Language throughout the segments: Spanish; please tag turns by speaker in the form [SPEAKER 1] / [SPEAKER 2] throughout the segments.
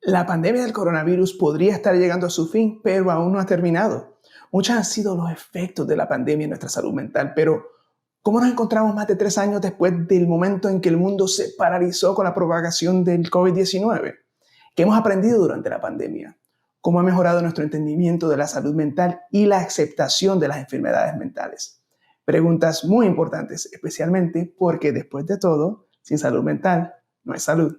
[SPEAKER 1] La pandemia del coronavirus podría estar llegando a su fin, pero aún no ha terminado. Muchos han sido los efectos de la pandemia en nuestra salud mental, pero ¿cómo nos encontramos más de 3 años después del momento en que el mundo se paralizó con la propagación del COVID-19? ¿Qué hemos aprendido durante la pandemia? ¿Cómo ha mejorado nuestro entendimiento de la salud mental y la aceptación de las enfermedades mentales? Preguntas muy importantes, especialmente porque después de todo, sin salud mental no hay salud.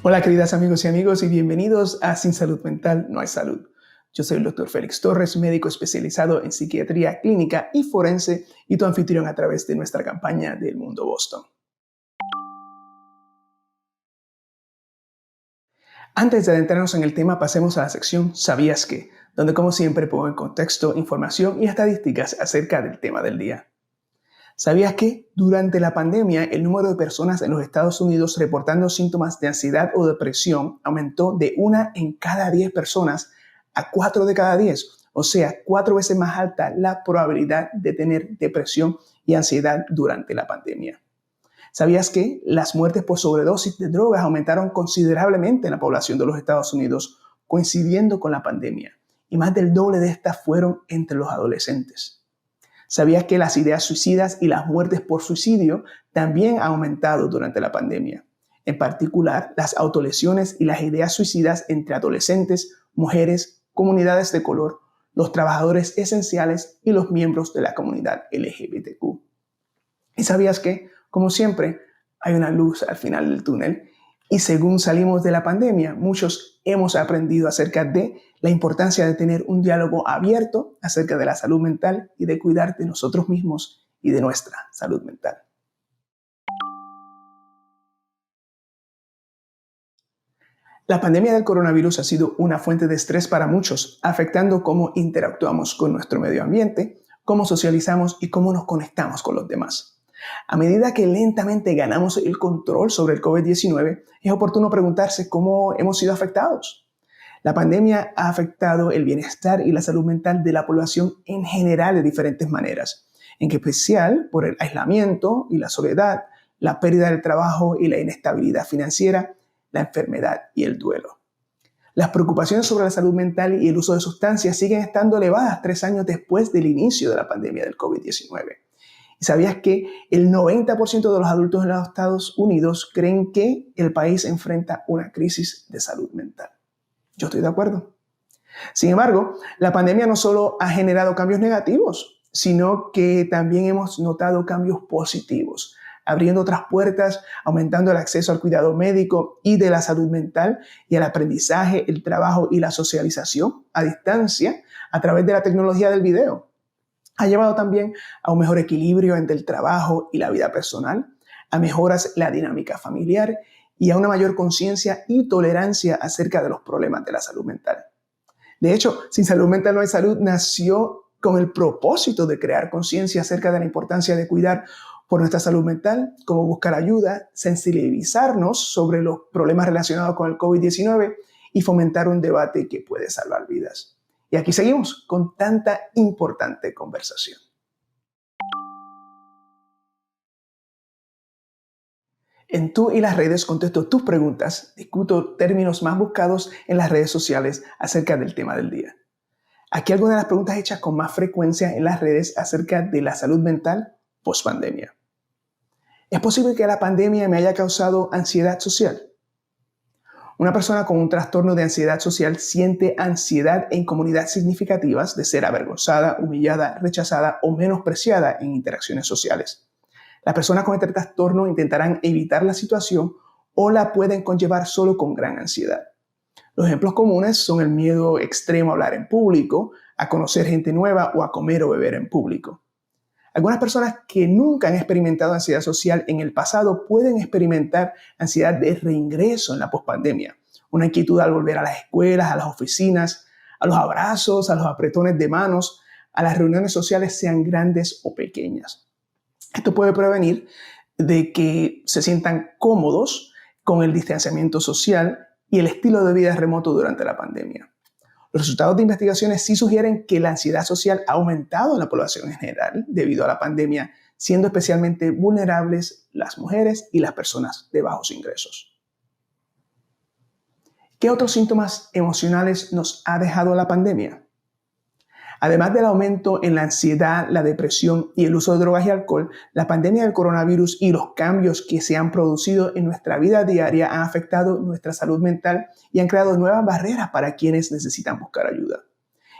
[SPEAKER 1] Hola queridas amigos y amigos y bienvenidos a Sin Salud Mental No Hay Salud. Yo soy el Dr. Félix Torres, médico especializado en psiquiatría clínica y forense y tu anfitrión a través de nuestra campaña del Mundo Boston. Antes de adentrarnos en el tema, pasemos a la sección ¿Sabías qué?, donde como siempre pongo en contexto, información y estadísticas acerca del tema del día. ¿Sabías que durante la pandemia el número de personas en los Estados Unidos reportando síntomas de ansiedad o depresión aumentó de 1 en cada 10 personas a 4 de cada 10? O sea, 4 veces más alta la probabilidad de tener depresión y ansiedad durante la pandemia. ¿Sabías que las muertes por sobredosis de drogas aumentaron considerablemente en la población de los Estados Unidos, coincidiendo con la pandemia? Y más del doble de estas fueron entre los adolescentes. ¿Sabías que las ideas suicidas y las muertes por suicidio también han aumentado durante la pandemia? En particular, las autolesiones y las ideas suicidas entre adolescentes, mujeres, comunidades de color, los trabajadores esenciales y los miembros de la comunidad LGBTQ. ¿Y sabías que, como siempre, hay una luz al final del túnel? Y según salimos de la pandemia, muchos hemos aprendido acerca de la importancia de tener un diálogo abierto acerca de la salud mental y de cuidar de nosotros mismos y de nuestra salud mental. La pandemia del coronavirus ha sido una fuente de estrés para muchos, afectando cómo interactuamos con nuestro medio ambiente, cómo socializamos y cómo nos conectamos con los demás. A medida que lentamente ganamos el control sobre el COVID-19, es oportuno preguntarse cómo hemos sido afectados. La pandemia ha afectado el bienestar y la salud mental de la población en general de diferentes maneras, en especial por el aislamiento y la soledad, la pérdida del trabajo y la inestabilidad financiera, la enfermedad y el duelo. Las preocupaciones sobre la salud mental y el uso de sustancias siguen estando elevadas 3 años después del inicio de la pandemia del COVID-19. ¿Y sabías que el 90% de los adultos en los Estados Unidos creen que el país enfrenta una crisis de salud mental? Yo estoy de acuerdo. Sin embargo, la pandemia no solo ha generado cambios negativos, sino que también hemos notado cambios positivos, abriendo otras puertas, aumentando el acceso al cuidado médico y de la salud mental y al aprendizaje, el trabajo y la socialización a distancia a través de la tecnología del video. Ha llevado también a un mejor equilibrio entre el trabajo y la vida personal, a mejoras en la dinámica familiar y a una mayor conciencia y tolerancia acerca de los problemas de la salud mental. De hecho, Sin Salud Mental No Hay Salud nació con el propósito de crear conciencia acerca de la importancia de cuidar por nuestra salud mental, cómo buscar ayuda, sensibilizarnos sobre los problemas relacionados con el COVID-19 y fomentar un debate que puede salvar vidas. Y aquí seguimos con tanta importante conversación. En Tú y las redes contesto tus preguntas, discuto términos más buscados en las redes sociales acerca del tema del día. Aquí algunas de las preguntas hechas con más frecuencia en las redes acerca de la salud mental post-pandemia. ¿Es posible que la pandemia me haya causado ansiedad social? Una persona con un trastorno de ansiedad social siente ansiedad en comunidades significativas de ser avergonzada, humillada, rechazada o menospreciada en interacciones sociales. Las personas con este trastorno intentarán evitar la situación o la pueden conllevar solo con gran ansiedad. Los ejemplos comunes son el miedo extremo a hablar en público, a conocer gente nueva o a comer o beber en público. Algunas personas que nunca han experimentado ansiedad social en el pasado pueden experimentar ansiedad de reingreso en la pospandemia, una inquietud al volver a las escuelas, a las oficinas, a los abrazos, a los apretones de manos, a las reuniones sociales, sean grandes o pequeñas. Esto puede prevenir de que se sientan cómodos con el distanciamiento social y el estilo de vida remoto durante la pandemia. Los resultados de investigaciones sí sugieren que la ansiedad social ha aumentado en la población en general debido a la pandemia, siendo especialmente vulnerables las mujeres y las personas de bajos ingresos. ¿Qué otros síntomas emocionales nos ha dejado la pandemia? Además del aumento en la ansiedad, la depresión y el uso de drogas y alcohol, la pandemia del coronavirus y los cambios que se han producido en nuestra vida diaria han afectado nuestra salud mental y han creado nuevas barreras para quienes necesitan buscar ayuda.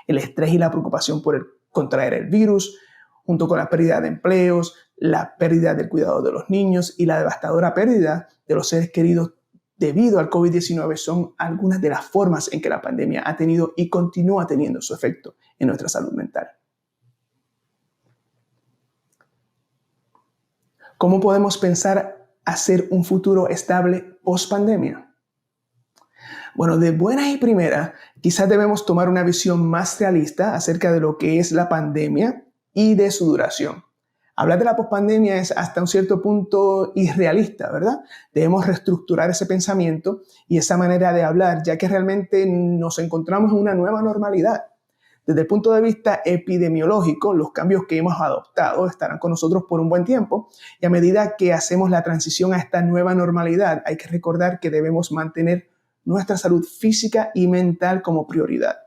[SPEAKER 1] El estrés y la preocupación por contraer el virus, junto con la pérdida de empleos, la pérdida del cuidado de los niños y la devastadora pérdida de los seres queridos debido al COVID-19 son algunas de las formas en que la pandemia ha tenido y continúa teniendo su efecto en nuestra salud mental. ¿Cómo podemos pensar hacer un futuro estable post-pandemia? Bueno, de buenas y primeras, quizás debemos tomar una visión más realista acerca de lo que es la pandemia y de su duración. Hablar de la pospandemia es hasta un cierto punto irrealista, ¿verdad? Debemos reestructurar ese pensamiento y esa manera de hablar, ya que realmente nos encontramos en una nueva normalidad. Desde el punto de vista epidemiológico, los cambios que hemos adoptado estarán con nosotros por un buen tiempo y a medida que hacemos la transición a esta nueva normalidad, hay que recordar que debemos mantener nuestra salud física y mental como prioridad.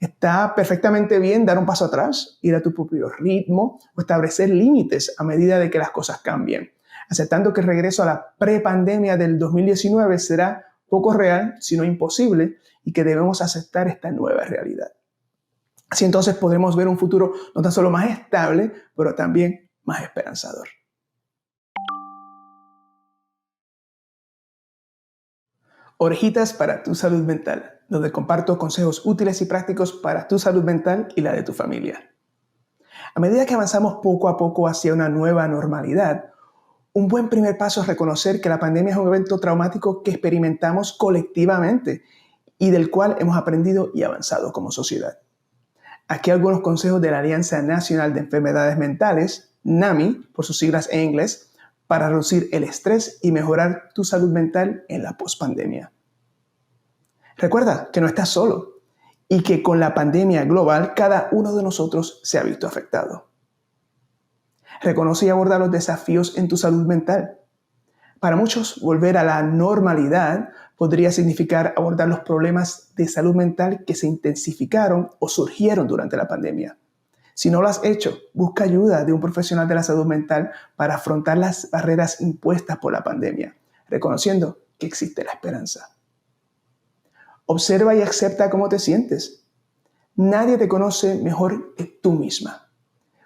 [SPEAKER 1] Está perfectamente bien dar un paso atrás, ir a tu propio ritmo o establecer límites a medida de que las cosas cambien, aceptando que el regreso a la prepandemia del 2019 será poco real, sino imposible, y que debemos aceptar esta nueva realidad. Así entonces podremos ver un futuro no tan solo más estable, pero también más esperanzador. Orejitas para tu salud mental, donde comparto consejos útiles y prácticos para tu salud mental y la de tu familia. A medida que avanzamos poco a poco hacia una nueva normalidad, un buen primer paso es reconocer que la pandemia es un evento traumático que experimentamos colectivamente y del cual hemos aprendido y avanzado como sociedad. Aquí algunos consejos de la Alianza Nacional de Enfermedades Mentales, NAMI, por sus siglas en inglés, para reducir el estrés y mejorar tu salud mental en la pospandemia. Recuerda que no estás solo y que con la pandemia global cada uno de nosotros se ha visto afectado. Reconoce y aborda los desafíos en tu salud mental. Para muchos, volver a la normalidad podría significar abordar los problemas de salud mental que se intensificaron o surgieron durante la pandemia. Si no lo has hecho, busca ayuda de un profesional de la salud mental para afrontar las barreras impuestas por la pandemia, reconociendo que existe la esperanza. Observa y acepta cómo te sientes. Nadie te conoce mejor que tú misma.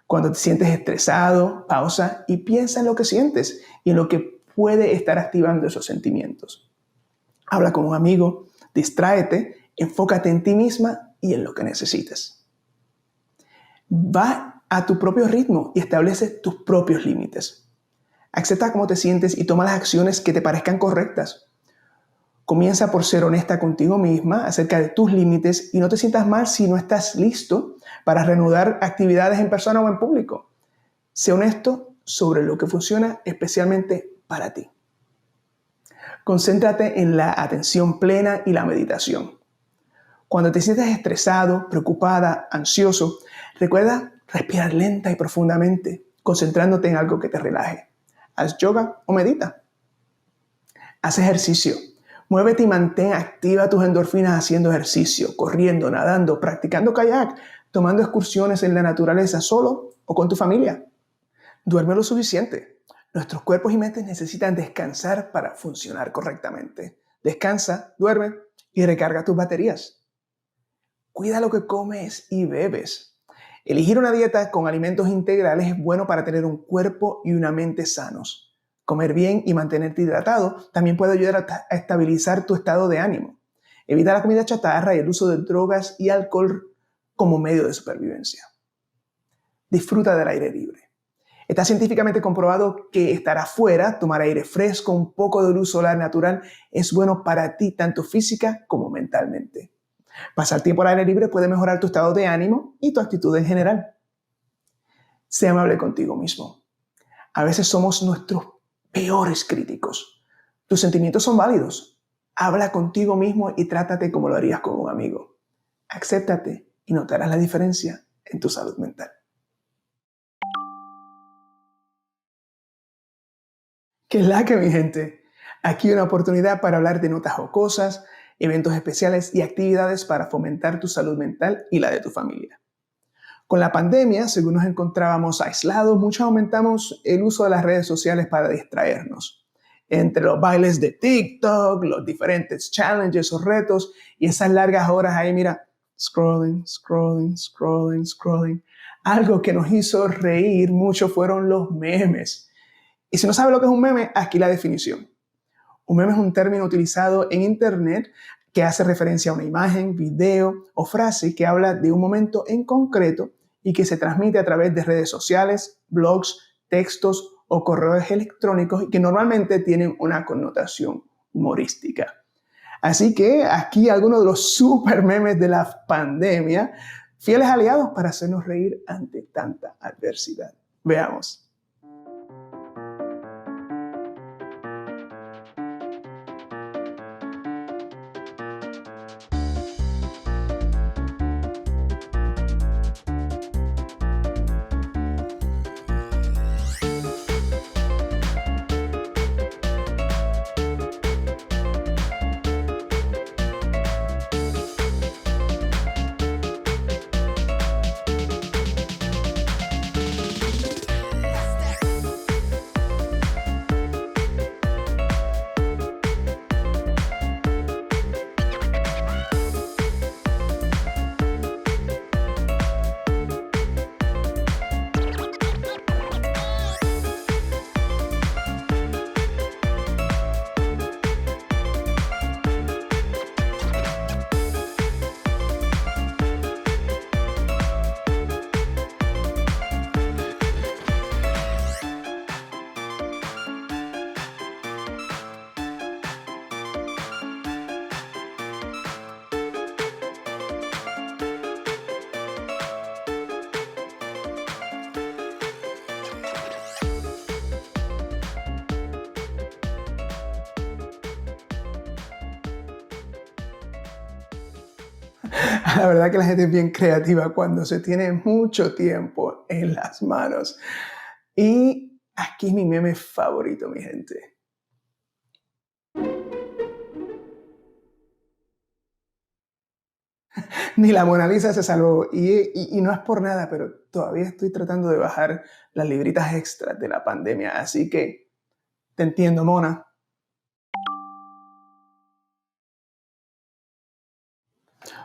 [SPEAKER 1] Cuando te sientes estresado, pausa y piensa en lo que sientes y en lo que puede estar activando esos sentimientos. Habla con un amigo, distráete, enfócate en ti misma y en lo que necesites. Va a tu propio ritmo y establece tus propios límites. Acepta cómo te sientes y toma las acciones que te parezcan correctas. Comienza por ser honesta contigo misma acerca de tus límites y no te sientas mal si no estás listo para reanudar actividades en persona o en público. Sé honesto sobre lo que funciona especialmente para ti. Concéntrate en la atención plena y la meditación. Cuando te sientes estresado, preocupada, ansioso, recuerda respirar lenta y profundamente, concentrándote en algo que te relaje. Haz yoga o medita. Haz ejercicio. Muévete y mantén activa tus endorfinas haciendo ejercicio, corriendo, nadando, practicando kayak, tomando excursiones en la naturaleza solo o con tu familia. Duerme lo suficiente. Nuestros cuerpos y mentes necesitan descansar para funcionar correctamente. Descansa, duerme y recarga tus baterías. Cuida lo que comes y bebes. Elegir una dieta con alimentos integrales es bueno para tener un cuerpo y una mente sanos. Comer bien y mantenerte hidratado también puede ayudar a estabilizar tu estado de ánimo. Evita la comida chatarra y el uso de drogas y alcohol como medio de supervivencia. Disfruta del aire libre. Está científicamente comprobado que estar afuera, tomar aire fresco, un poco de luz solar natural, es bueno para ti, tanto física como mentalmente. Pasar tiempo al aire libre puede mejorar tu estado de ánimo y tu actitud en general. Sé amable contigo mismo. A veces somos nuestros peores críticos. Tus sentimientos son válidos. Habla contigo mismo y trátate como lo harías con un amigo. Acéptate y notarás la diferencia en tu salud mental. ¿Qué es la que, mi gente? Aquí una oportunidad para hablar de notas jocosas, eventos especiales y actividades para fomentar tu salud mental y la de tu familia. Con la pandemia, según nos encontrábamos aislados, muchos aumentamos el uso de las redes sociales para distraernos. Entre los bailes de TikTok, los diferentes challenges o retos y esas largas horas ahí, mira, scrolling, scrolling, scrolling, scrolling. Algo que nos hizo reír mucho fueron los memes. Y si no sabes lo que es un meme, aquí la definición. Un meme es un término utilizado en Internet que hace referencia a una imagen, video o frase que habla de un momento en concreto y que se transmite a través de redes sociales, blogs, textos o correos electrónicos y que normalmente tienen una connotación humorística. Así que aquí algunos de los super memes de la pandemia, fieles aliados para hacernos reír ante tanta adversidad. Veamos. La verdad que la gente es bien creativa cuando se tiene mucho tiempo en las manos. Y aquí es mi meme favorito, mi gente. Ni la Mona Lisa se salvó. Y no es por nada, pero todavía estoy tratando de bajar las libritas extras de la pandemia. Así que te entiendo, Mona.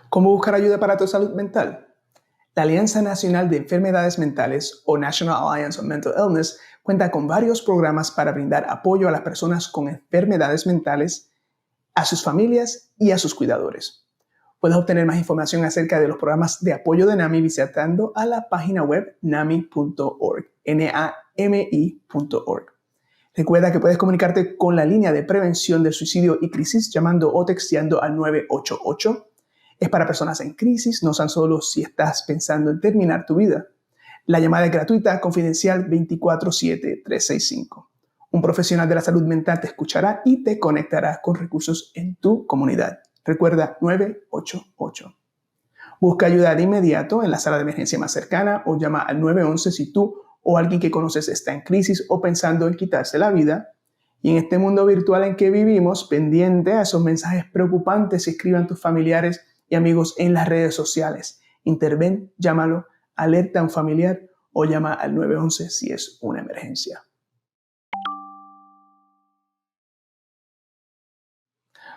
[SPEAKER 1] ¿Cómo buscar ayuda para tu salud mental? La Alianza Nacional de Enfermedades Mentales, o National Alliance on Mental Illness, cuenta con varios programas para brindar apoyo a las personas con enfermedades mentales, a sus familias y a sus cuidadores. Puedes obtener más información acerca de los programas de apoyo de NAMI visitando a la página web nami.org, nami.org. Recuerda que puedes comunicarte con la línea de prevención del suicidio y crisis llamando o texteando al 988. Es para personas en crisis, no tan solo si estás pensando en terminar tu vida. La llamada es gratuita, confidencial 24/7-365. Un profesional de la salud mental te escuchará y te conectará con recursos en tu comunidad. Recuerda 988. Busca ayuda de inmediato en la sala de emergencia más cercana o llama al 911 si tú o alguien que conoces está en crisis o pensando en quitarse la vida. Y en este mundo virtual en que vivimos, pendiente a esos mensajes preocupantes, escriban tus familiares y amigos en las redes sociales. Interven, llámalo, alerta a un familiar o llama al 911 si es una emergencia.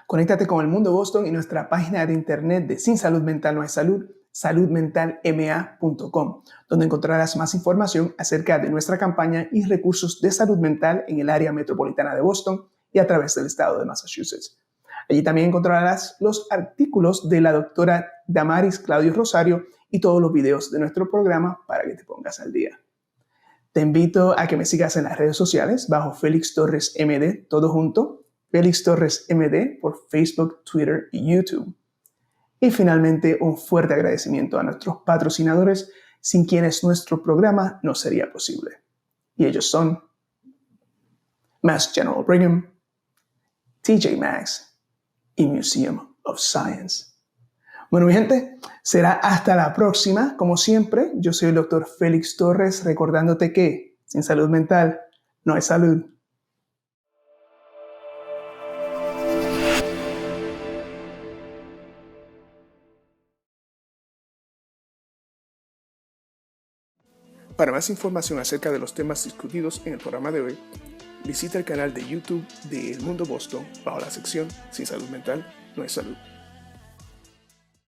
[SPEAKER 1] Conéctate con el Mundo Boston y nuestra página de internet de Sin Salud Mental No Hay Salud, saludmentalma.com, donde encontrarás más información acerca de nuestra campaña y recursos de salud mental en el área metropolitana de Boston y a través del estado de Massachusetts. Allí también encontrarás los artículos de la doctora Damaris Claudio Rosario y todos los videos de nuestro programa para que te pongas al día. Te invito a que me sigas en las redes sociales bajo Félix Torres MD, todo junto, Félix Torres MD por Facebook, Twitter y YouTube. Y finalmente, un fuerte agradecimiento a nuestros patrocinadores, sin quienes nuestro programa no sería posible. Y ellos son Mass General Brigham, TJ Maxx y Museum of Science. Bueno, mi gente, será hasta la próxima. Como siempre, yo soy el Dr. Félix Torres, recordándote que sin salud mental no hay salud. Para más información acerca de los temas discutidos en el programa de hoy, visita el canal de YouTube de El Mundo Boston bajo la sección Sin Salud Mental no hay salud.